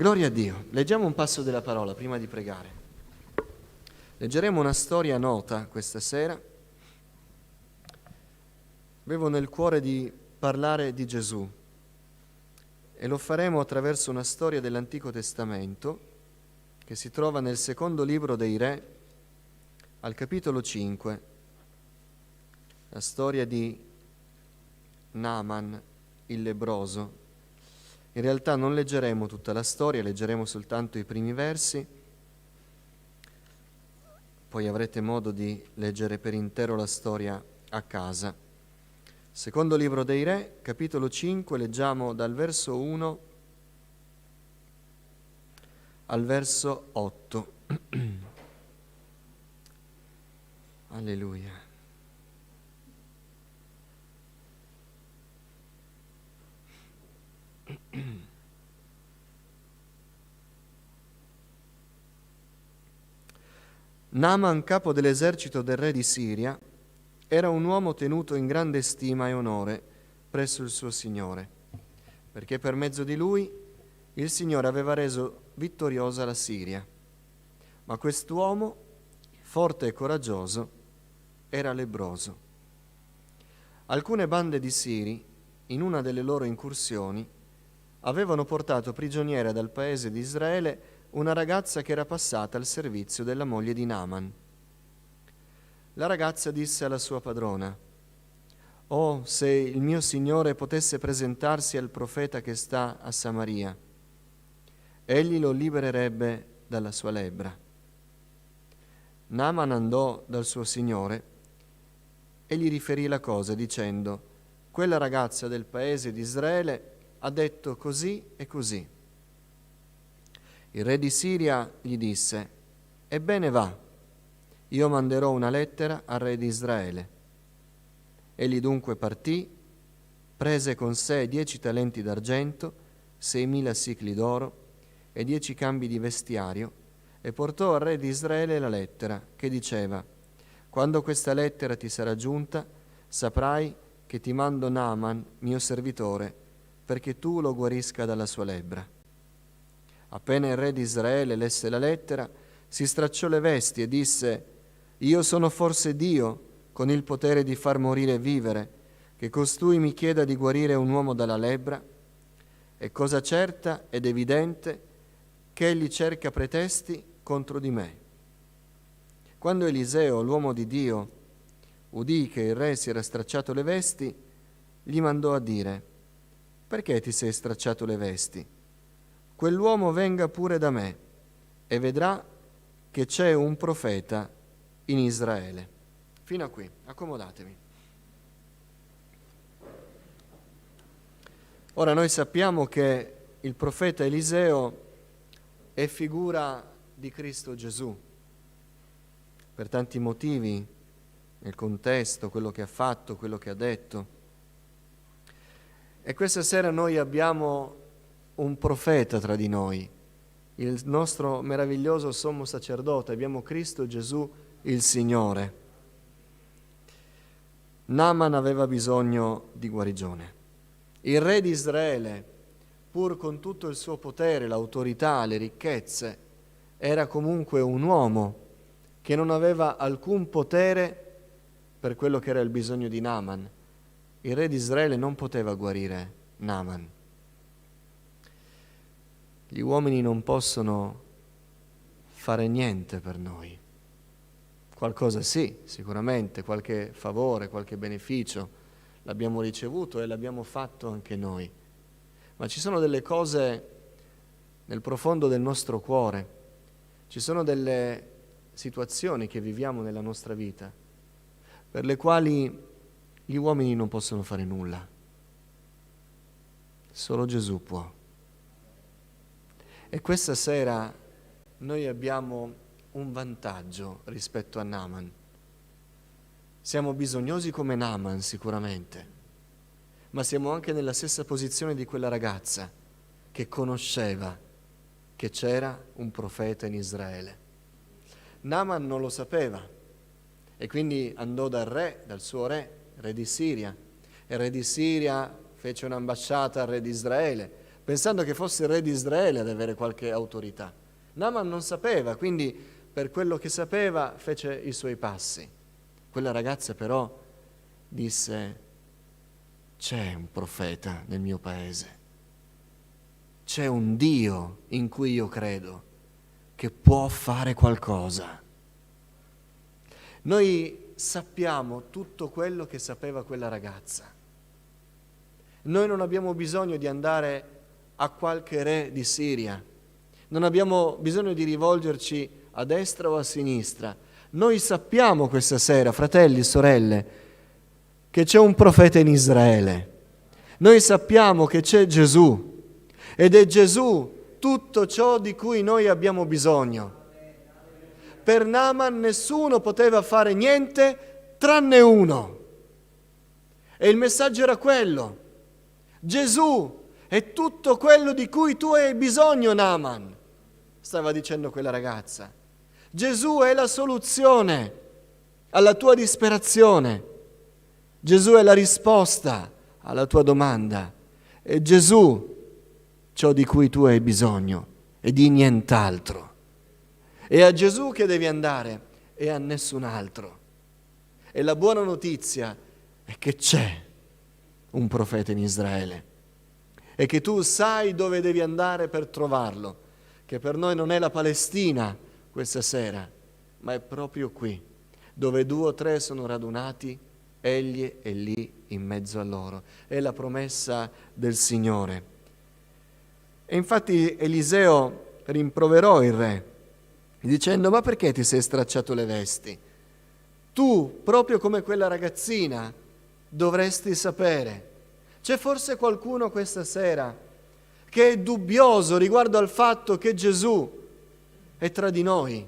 Gloria a Dio. Leggiamo un passo della parola prima di pregare. Leggeremo una storia nota questa sera. Avevo nel cuore di parlare di Gesù e lo faremo attraverso una storia dell'Antico Testamento che si trova nel secondo libro dei Re, al capitolo 5, la storia di Naaman, il lebbroso. In realtà non leggeremo tutta la storia, leggeremo soltanto i primi versi, poi avrete modo di leggere per intero la storia a casa. Secondo libro dei Re, capitolo 5, leggiamo dal verso 1 al verso 8. Alleluia. Naaman, capo dell'esercito del re di Siria, era un uomo tenuto in grande stima e onore presso il suo Signore, perché per mezzo di lui il Signore aveva reso vittoriosa la Siria. Ma quest'uomo, forte e coraggioso, era lebbroso. Alcune bande di Siri, in una delle loro incursioni, avevano portato prigioniera dal paese di Israele una ragazza che era passata al servizio della moglie di Naaman. La ragazza disse alla sua padrona: «Oh, se il mio signore potesse presentarsi al profeta che sta a Samaria, egli lo libererebbe dalla sua lebbra». Naaman andò dal suo signore e gli riferì la cosa dicendo: «Quella ragazza del paese di Israele ha detto così e così». Il re di Siria gli disse: «Ebbene va, io manderò una lettera al re di Israele». Egli dunque partì, prese con sé 10 talenti d'argento, 6.000 sicli d'oro e 10 cambi di vestiario, e portò al re di Israele la lettera, che diceva: «Quando questa lettera ti sarà giunta, saprai che ti mando Naaman, mio servitore, perché tu lo guarisca dalla sua lebbra». Appena il re di Israele lesse la lettera, si stracciò le vesti e disse: «Io sono forse Dio, con il potere di far morire e vivere, che costui mi chieda di guarire un uomo dalla lebbra? È cosa certa ed evidente che egli cerca pretesti contro di me». Quando Eliseo, l'uomo di Dio, udì che il re si era stracciato le vesti, gli mandò a dire: «Perché ti sei stracciato le vesti? Quell'uomo venga pure da me e vedrà che c'è un profeta in Israele». Fino a qui, accomodatevi. Ora noi sappiamo che il profeta Eliseo è figura di Cristo Gesù, per tanti motivi, nel contesto, quello che ha fatto, quello che ha detto. E questa sera noi abbiamo un profeta tra di noi, il nostro meraviglioso sommo sacerdote, abbiamo Cristo Gesù il Signore. Naaman aveva bisogno di guarigione. Il re di Israele, pur con tutto il suo potere, l'autorità, le ricchezze, era comunque un uomo che non aveva alcun potere per quello che era il bisogno di Naaman. Il re di Israele non poteva guarire Naaman. Gli uomini non possono fare niente per noi. Qualcosa sì, sicuramente, qualche favore, qualche beneficio l'abbiamo ricevuto e l'abbiamo fatto anche noi. Ma ci sono delle cose nel profondo del nostro cuore, ci sono delle situazioni che viviamo nella nostra vita per le quali gli uomini non possono fare nulla. Solo Gesù può. E questa sera noi abbiamo un vantaggio rispetto a Naaman. Siamo bisognosi come Naaman sicuramente, ma siamo anche nella stessa posizione di quella ragazza che conosceva che c'era un profeta in Israele. Naaman non lo sapeva e quindi andò dal re, dal suo re di Siria. E il re di Siria fece un'ambasciata al re di Israele pensando che fosse il re di Israele ad avere qualche autorità. Naaman non sapeva, quindi per quello che sapeva fece i suoi passi. Quella ragazza però disse: c'è un profeta nel mio paese, c'è un Dio in cui io credo, che può fare qualcosa. Noi sappiamo tutto quello che sapeva quella ragazza. Noi non abbiamo bisogno di andare a qualche re di Siria, non abbiamo bisogno di rivolgerci a destra o a sinistra. Noi sappiamo questa sera, fratelli, sorelle, che c'è un profeta in Israele. Noi sappiamo che c'è Gesù, ed è Gesù tutto ciò di cui noi abbiamo bisogno. Per Naaman nessuno poteva fare niente tranne uno. E il messaggio era quello: Gesù è tutto quello di cui tu hai bisogno, Naaman, stava dicendo quella ragazza. Gesù è la soluzione alla tua disperazione. Gesù è la risposta alla tua domanda. È Gesù ciò di cui tu hai bisogno e di nient'altro. È a Gesù che devi andare e a nessun altro. E la buona notizia è che c'è un profeta in Israele e che tu sai dove devi andare per trovarlo, che per noi non è la Palestina questa sera, ma è proprio qui, dove 2 o 3 sono radunati, egli è lì in mezzo a loro. È la promessa del Signore. E infatti Eliseo rimproverò il re, dicendo: ma perché ti sei stracciato le vesti? Tu, proprio come quella ragazzina, dovresti sapere. C'è forse qualcuno questa sera che è dubbioso riguardo al fatto che Gesù è tra di noi?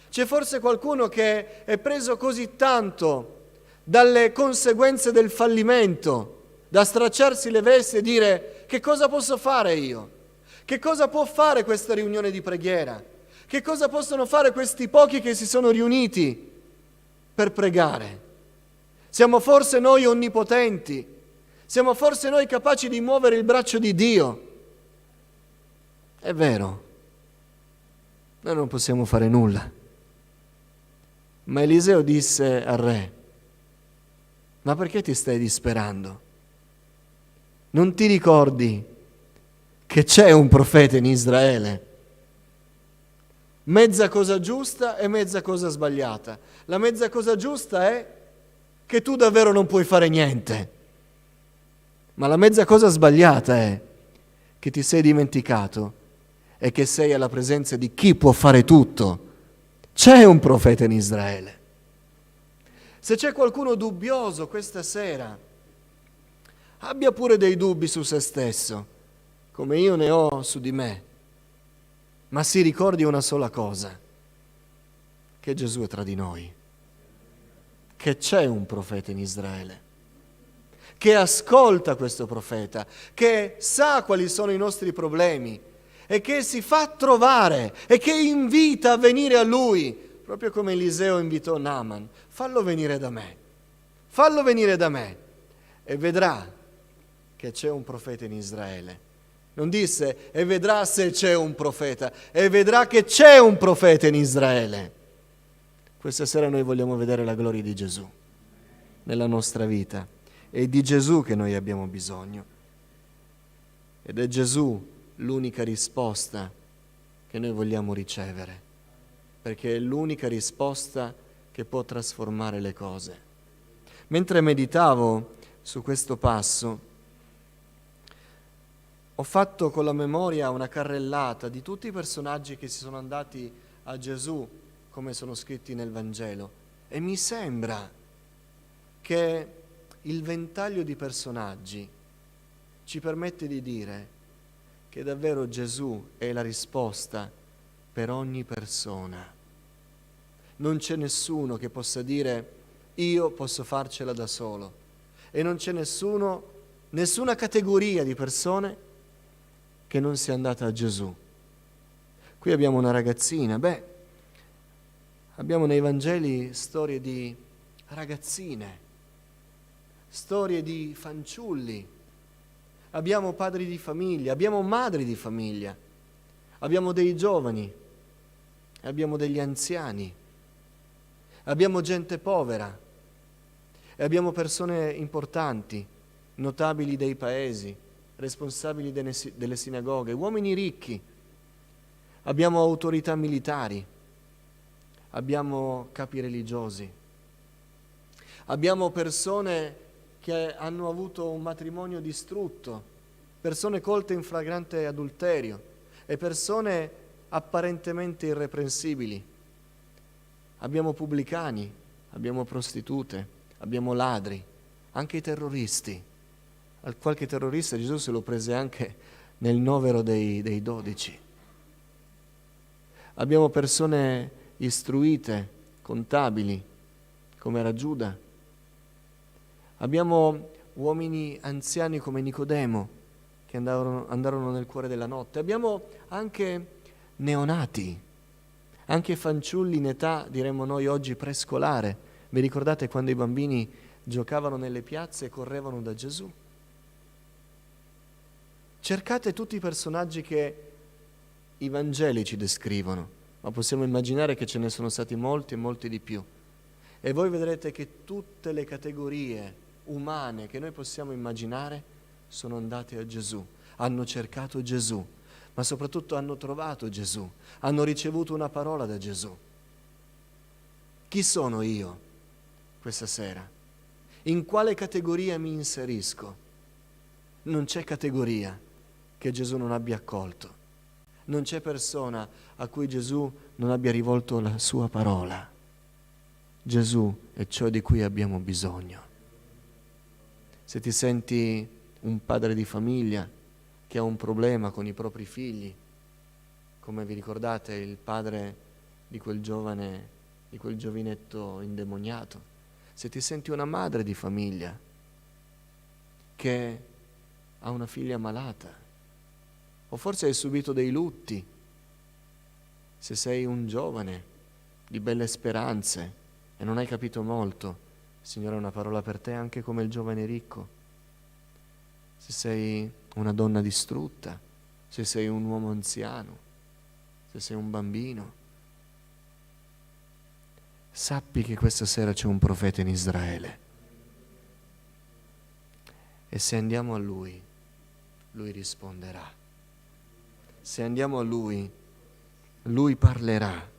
C'è forse qualcuno che è preso così tanto dalle conseguenze del fallimento da stracciarsi le vesti e dire: che cosa posso fare io? Che cosa può fare questa riunione di preghiera? Che cosa possono fare questi pochi che si sono riuniti per pregare? Siamo forse noi onnipotenti? Siamo forse noi capaci di muovere il braccio di Dio? È vero, noi non possiamo fare nulla. Ma Eliseo disse al re: ma perché ti stai disperando? Non ti ricordi che c'è un profeta in Israele? Mezza cosa giusta e mezza cosa sbagliata. La mezza cosa giusta è che tu davvero non puoi fare niente. Ma la mezza cosa sbagliata è che ti sei dimenticato e che sei alla presenza di chi può fare tutto. C'è un profeta in Israele. Se c'è qualcuno dubbioso questa sera, abbia pure dei dubbi su se stesso, come io ne ho su di me, ma si ricordi una sola cosa: che Gesù è tra di noi, che c'è un profeta in Israele, che ascolta questo profeta, che sa quali sono i nostri problemi e che si fa trovare e che invita a venire a lui, proprio come Eliseo invitò Naaman. Fallo venire da me, fallo venire da me e vedrà che c'è un profeta in Israele. Non disse: e vedrà se c'è un profeta, e vedrà che c'è un profeta in Israele. Questa sera noi vogliamo vedere la gloria di Gesù nella nostra vita. È di Gesù che noi abbiamo bisogno. Ed è Gesù l'unica risposta che noi vogliamo ricevere, perché è l'unica risposta che può trasformare le cose. Mentre meditavo su questo passo, ho fatto con la memoria una carrellata di tutti i personaggi che si sono andati a Gesù, come sono scritti nel Vangelo, e mi sembra che il ventaglio di personaggi ci permette di dire che davvero Gesù è la risposta per ogni persona. Non c'è nessuno che possa dire: io posso farcela da solo, e non c'è nessuna categoria di persone che non sia andata a Gesù. Qui abbiamo una ragazzina, abbiamo nei Vangeli storie di ragazzine, storie di fanciulli, abbiamo padri di famiglia, abbiamo madri di famiglia, abbiamo dei giovani, abbiamo degli anziani, abbiamo gente povera e abbiamo persone importanti, notabili dei paesi, responsabili delle sinagoghe, uomini ricchi, abbiamo autorità militari, abbiamo capi religiosi, abbiamo persone che hanno avuto un matrimonio distrutto, persone colte in flagrante adulterio e persone apparentemente irreprensibili. Abbiamo pubblicani, abbiamo prostitute, abbiamo ladri, anche i terroristi. Qualche terrorista Gesù se lo prese anche nel novero dei 12. Abbiamo persone istruite, contabili, come era Giuda. Abbiamo uomini anziani come Nicodemo, che andarono nel cuore della notte. Abbiamo anche neonati, anche fanciulli in età, diremmo noi oggi, prescolare. Vi ricordate quando i bambini giocavano nelle piazze e correvano da Gesù? Cercate tutti i personaggi che i Vangeli ci descrivono, ma possiamo immaginare che ce ne sono stati molti e molti di più. E voi vedrete che tutte le categorie umane che noi possiamo immaginare sono andate a Gesù, hanno cercato Gesù, ma soprattutto hanno trovato Gesù, hanno ricevuto una parola da Gesù. Chi sono io questa sera? In quale categoria mi inserisco? Non c'è categoria che Gesù non abbia accolto, non c'è persona a cui Gesù non abbia rivolto la sua parola. Gesù è ciò di cui abbiamo bisogno. Se ti senti un padre di famiglia che ha un problema con i propri figli, come vi ricordate il padre di quel giovane, di quel giovinetto indemoniato, se ti senti una madre di famiglia che ha una figlia malata, o forse hai subito dei lutti, se sei un giovane di belle speranze e non hai capito molto, il Signore ha una parola per te anche come il giovane ricco. Se sei una donna distrutta, se sei un uomo anziano, se sei un bambino, sappi che questa sera c'è un profeta in Israele. E se andiamo a Lui, Lui risponderà. Se andiamo a Lui, Lui parlerà.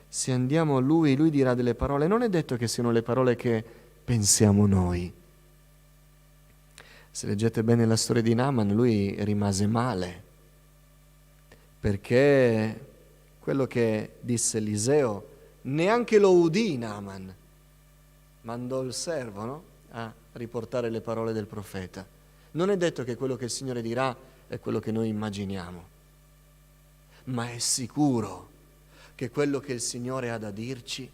Se andiamo a Lui, Lui dirà delle parole. Non è detto che siano le parole che pensiamo noi. Se leggete bene la storia di Naaman, lui rimase male, perché quello che disse Eliseo neanche lo udì Naaman. Mandò il servo, no? A riportare le parole del profeta. Non è detto che quello che il Signore dirà è quello che noi immaginiamo, ma è sicuro che quello che il Signore ha da dirci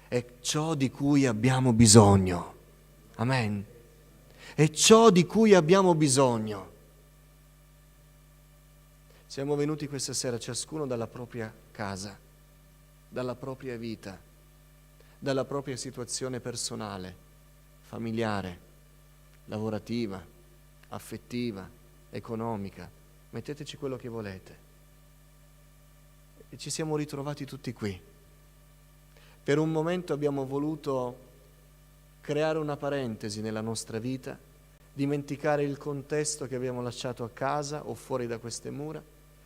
è ciò di cui abbiamo bisogno. Amen. È ciò di cui abbiamo bisogno. Siamo venuti questa sera ciascuno dalla propria casa, dalla propria vita, dalla propria situazione personale, familiare, lavorativa, affettiva, economica. Metteteci quello che volete. E ci siamo ritrovati tutti qui. Per un momento abbiamo voluto creare una parentesi nella nostra vita, dimenticare il contesto che abbiamo lasciato a casa o fuori da queste mura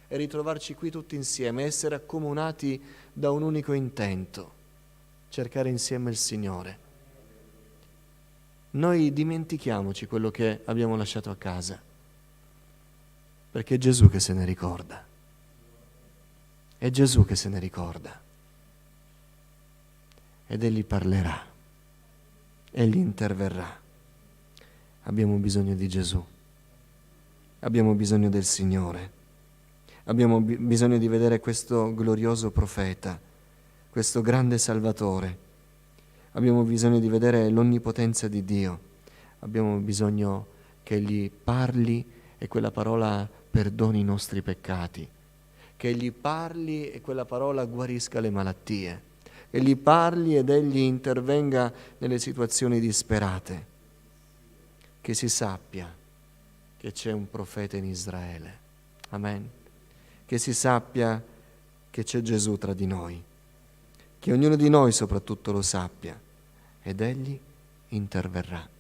e ritrovarci qui tutti insieme, essere accomunati da un unico intento, cercare insieme il Signore. Noi dimentichiamoci quello che abbiamo lasciato a casa, perché è Gesù che se ne ricorda. È Gesù che se ne ricorda. Ed Egli parlerà. Egli interverrà. Abbiamo bisogno di Gesù. Abbiamo bisogno del Signore. Abbiamo bisogno di vedere questo glorioso profeta, questo grande Salvatore. Abbiamo bisogno di vedere l'onnipotenza di Dio. Abbiamo bisogno che Egli parli e quella parola perdoni i nostri peccati. Che Egli parli e quella parola guarisca le malattie. Che Egli parli ed Egli intervenga nelle situazioni disperate. Che si sappia che c'è un profeta in Israele. Amen. Che si sappia che c'è Gesù tra di noi, che ognuno di noi soprattutto lo sappia, ed Egli interverrà.